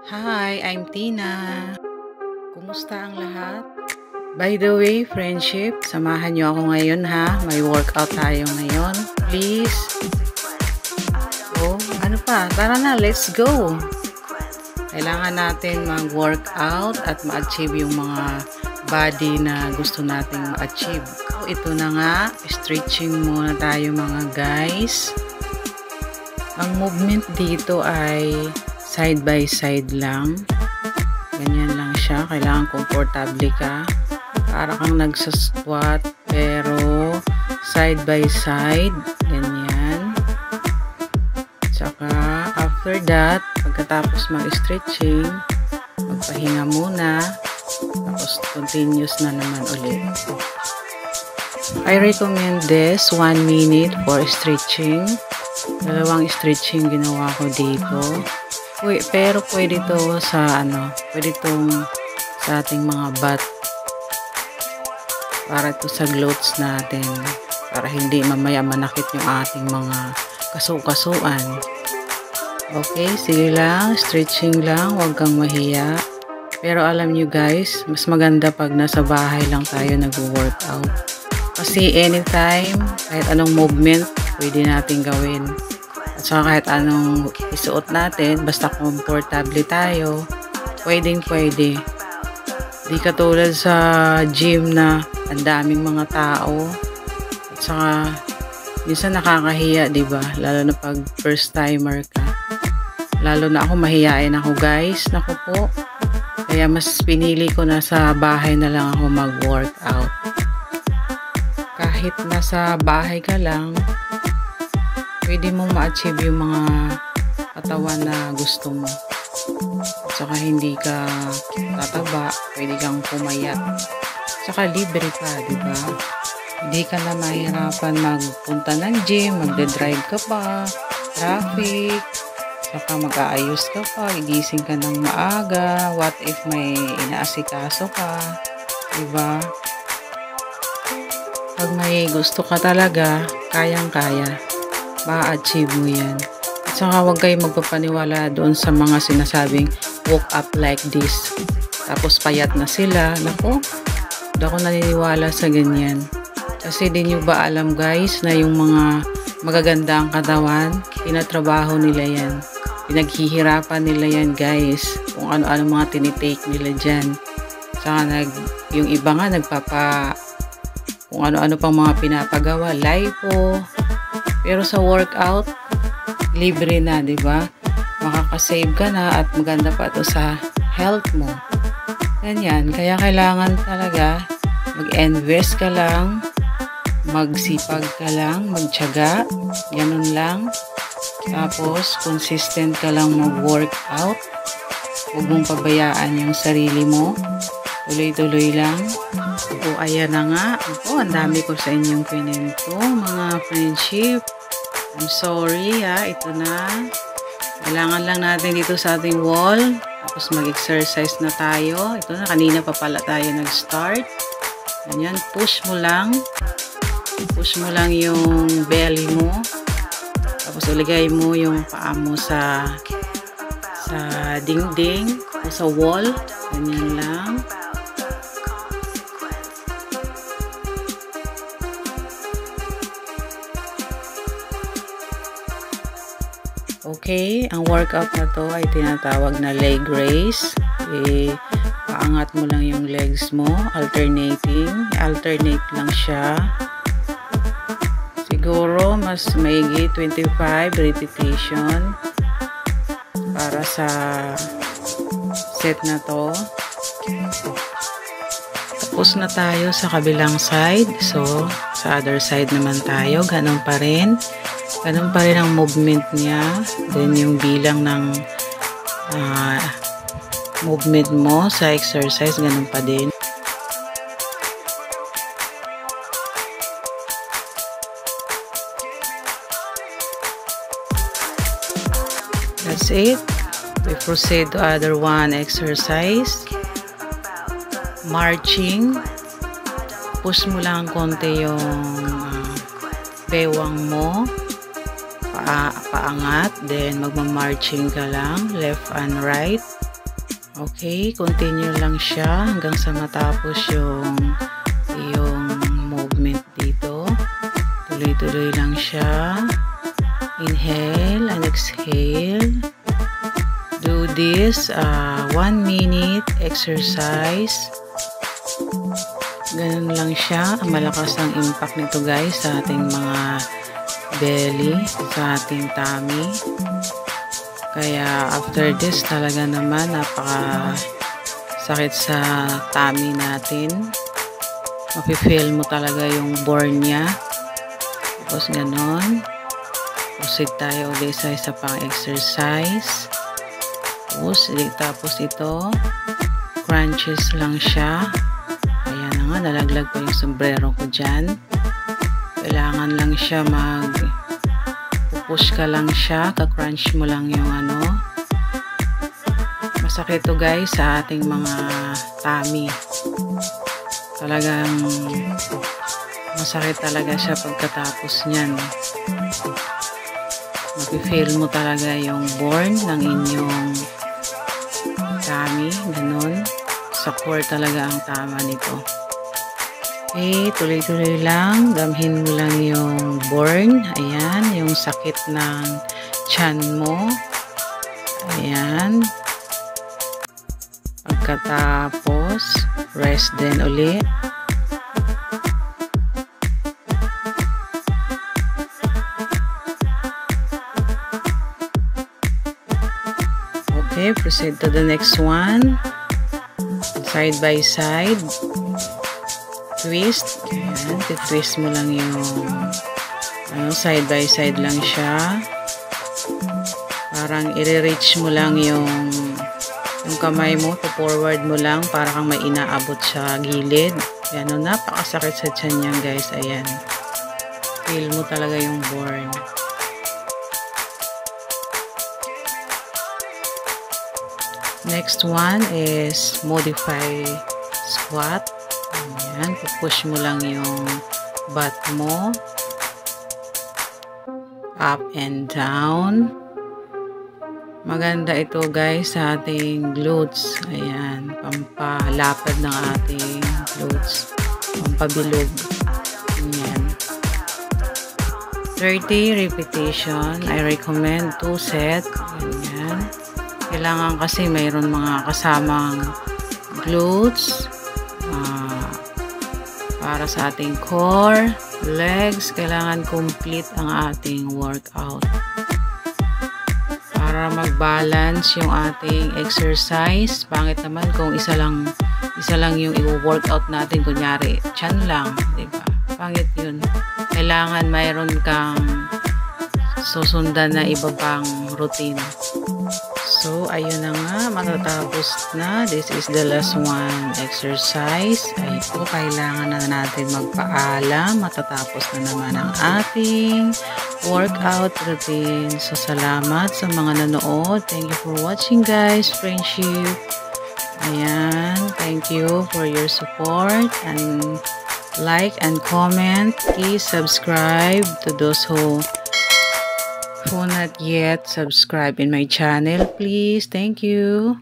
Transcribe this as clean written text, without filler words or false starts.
Hi, I'm Tina. Kumusta ang lahat? By the way, friendship, samahan niyo ako ngayon ha. May workout tayo ngayon. Please. Oh, ano pa? Tara na, let's go. Kailangan natin mag-workout at ma-achieve yung mga body na gusto nating ma-achieve. So, ito na nga. Stretching muna tayo mga guys. Ang movement dito ay side by side lang. Ganyan lang siya. Kailangan komportable ka. Para kang nagsa-squat pero side by side. Ganyan. Tsaka after that, pagkatapos mag-stretching, magpahinga muna. Tapos continuous na naman ulit. I recommend this 1 minute for stretching. 2 stretching ginawa ko dito. Pero pwede to sa pwede tong sa ating mga butt. Para to sa glutes natin. Para hindi mamaya manakit yung ating mga kasu-kasuan. Okay, sige lang. Stretching lang. Huwag kang mahiya. Pero alam nyo guys, mas maganda pag nasa bahay lang tayo nag-workout. Kasi anytime, kahit anong movement, pwede natin gawin. At saka kahit anong isuot natin, basta komportable tayo, pwedeng-pwede. Di katulad sa gym na ang daming mga tao. At saka, minsan nakakahiya, diba? Lalo na pag first timer ka. Lalo na ako, mahiyain ako guys. Naku po. Kaya mas pinili ko na sa bahay na lang ako mag-workout. Kahit nasa bahay ka lang, pwede mong ma-achieve yung mga katawan na gusto mo. At saka hindi ka tataba, pwede kang pumayat. Saka libre pa, di ba? Hindi ka na mahirapan magpunta ng gym, magde-drive ka pa, traffic, saka mag-aayos ka pa, gigising ka ng maaga, what if may inaasikaso ka, di ba? Pag may gusto ka talaga, kayang-kaya. Ma-achieve mo yan. At saka huwag kayo magpapaniwala doon sa mga sinasabing walk up like this. Tapos payat na sila. Naku, hindi ako naniniwala sa ganyan. Kasi di nyo ba alam guys na yung mga magaganda ang katawan, tinatrabaho nila yan. Pinaghihirapan nila yan guys. Kung ano-ano mga tinitake nila dyan. Saka yung iba nga kung ano-ano pang mga pinapagawa, lipo. Pero sa workout, libre na, di ba? Makakasave ka na at maganda pa ito sa health mo. Ganyan. Kaya kailangan talaga mag-invest ka lang, magsipag ka lang, magtiyaga. Ganun lang. Tapos, consistent ka lang mag-workout. Huwag mong pabayaan yung sarili mo. Tuloy-tuloy lang. O, ayan na nga. O, ang dami ko sa inyong pinento, mga friendship. I'm sorry ha, ito na. Kailangan lang natin dito sa ating wall. Tapos mag-exercise na tayo. Ito na, kanina pa pala tayo nag-start. Ganyan, push mo lang. Push mo lang yung belly mo. Tapos iligay mo yung paa mo sa dingding o sa wall. Ganyan lang. Okay, ang workout na to ay tinatawag na leg raise. Paangat mo lang yung legs mo, alternate lang siya. Siguro mas maigi 25 repetition para sa set na to. Tapos na tayo sa kabilang side. So, sa other side naman tayo, ganun pa rin. Ganun pa rin ang movement niya. Then yung bilang ng movement mo sa exercise, ganun pa din. That's it. We proceed to other one exercise. Marching. Push mo lang konti yung bewang mo. Paangat, then magma-marching ka lang, left and right. Okay, continue lang siya hanggang sa matapos yung movement dito. Tuloy-tuloy lang siya. Inhale and exhale. Do this 1 minute exercise. Ganun lang siya. Malakas ang impact nito guys sa ating mga belly, sa ating tummy. Kaya after this talaga naman napaka sakit sa tummy natin. Mafe-feel mo talaga yung burn niya. Tapos ganun. Proceed tayo ulit sa isa pang exercise. Tapos ito crunches lang siya. Ayan na nga, nalaglag pa yung sombrero ko dyan. Kailangan lang siya push ka lang siya, ka-crunch mo lang yung masakit to guys sa ating mga tummy. Talagang masakit talaga siya pagkatapos niyan. Mafe-feel mo talaga yung burn ng inyong tummy, ganun. Sa core talaga ang tama nito. Okay, tuloy-tuloy lang. Damhin mo lang yung burn. Ayan, yung sakit ng tiyan mo. Ayan. Pagkatapos, rest din ulit. Okay, proceed to the next one. Side by side. Twist. Ayan, twist mo lang yung side by side lang siya. Parang i-reach mo lang yung kamay mo, to forward mo lang para kang may inaabot sa gilid. Ayan, napakasakit sa tiyan niyan guys. Ayan. Feel mo talaga yung burn. Next one is modify squat. Ayan, pupush mo lang yung butt mo up and down. Maganda ito guys sa ating glutes. Ayan, pampalapad ng ating glutes, pampabilog. Ayan, 30 repetition. I recommend 2 set. Ayan, kailangan kasi mayroon mga kasamang glutes para sa ating core, legs. Kailangan complete ang ating workout para mag-balance yung ating exercise. Pangit naman kung isa lang yung i-workout natin, kunyari tiyan lang, diba? Pangit yun. Kailangan mayroon kang susundan na iba pang routine. So, ayun na nga, matatapos na. This is the last one exercise. Ay po, kailangan na natin magpaalam. Matatapos na naman ang ating workout routine. So, salamat sa mga nanood. Thank you for watching guys. Friendship. Ayan. Thank you for your support. And like and comment. Please subscribe to those who not yet subscribed in my channel. Please. Thank you.